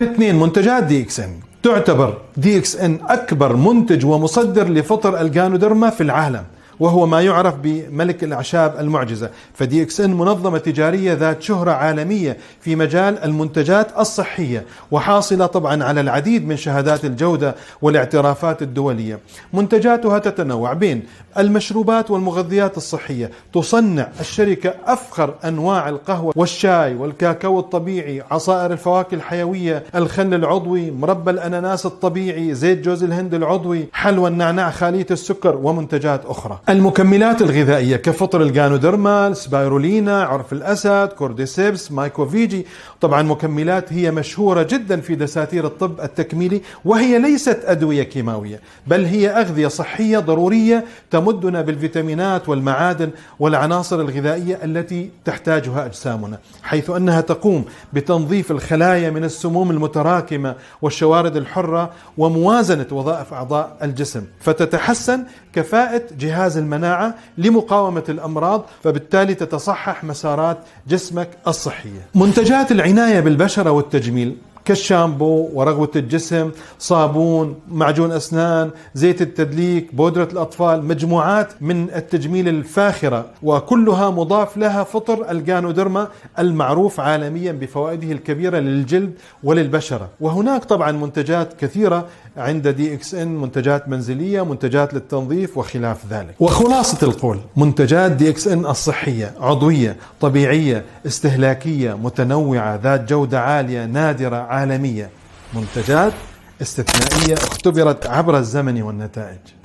اثنين، منتجات دي اكس ان. تعتبر دي اكس ان أكبر منتج ومصدر لفطر الجانوديرما في العالم، وهو ما يعرف بملك الأعشاب المعجزة. فدي اكس ان منظمة تجارية ذات شهرة عالمية في مجال المنتجات الصحية، وحاصلة طبعا على العديد من شهادات الجودة والاعترافات الدولية. منتجاتها تتنوع بين المشروبات والمغذيات الصحية. تصنع الشركة أفخر أنواع القهوة والشاي والكاكاو الطبيعي، عصائر الفواكه الحيوية، الخل العضوي، مربى الأناناس الطبيعي، زيت جوز الهند العضوي، حلوى النعناع خالية السكر، ومنتجات أخرى. المكملات الغذائية كفطر الجانوديرما، سبايرولينا، عرف الأسد، كورديسيبس، مايكوفيجي. طبعا مكملات هي مشهورة جدا في دساتير الطب التكميلي، وهي ليست أدوية كيماوية، بل هي أغذية صحية ضرورية تمدنا بالفيتامينات والمعادن والعناصر الغذائية التي تحتاجها أجسامنا، حيث أنها تقوم بتنظيف الخلايا من السموم المتراكمة والشوارد الحرة، وموازنة وظائف أعضاء الجسم، فتتحسن كفاءة جهاز المناعة لمقاومة الأمراض، فبالتالي تتصحح مسارات جسمك الصحية. منتجات العناية بالبشرة والتجميل كالشامبو ورغوة الجسم، صابون، معجون أسنان، زيت التدليك، بودرة الأطفال، مجموعات من التجميل الفاخرة، وكلها مضاف لها فطر الجانوديرما المعروف عالميا بفوائده الكبيرة للجلد وللبشرة. وهناك طبعا منتجات كثيرة عند دي اكس ان، منتجات منزلية، منتجات للتنظيف وخلاف ذلك. وخلاصة القول، منتجات دي اكس ان الصحية عضوية طبيعية استهلاكية متنوعة ذات جودة عالية نادرة عالمية، منتجات استثنائية اختبرت عبر الزمن والنتائج.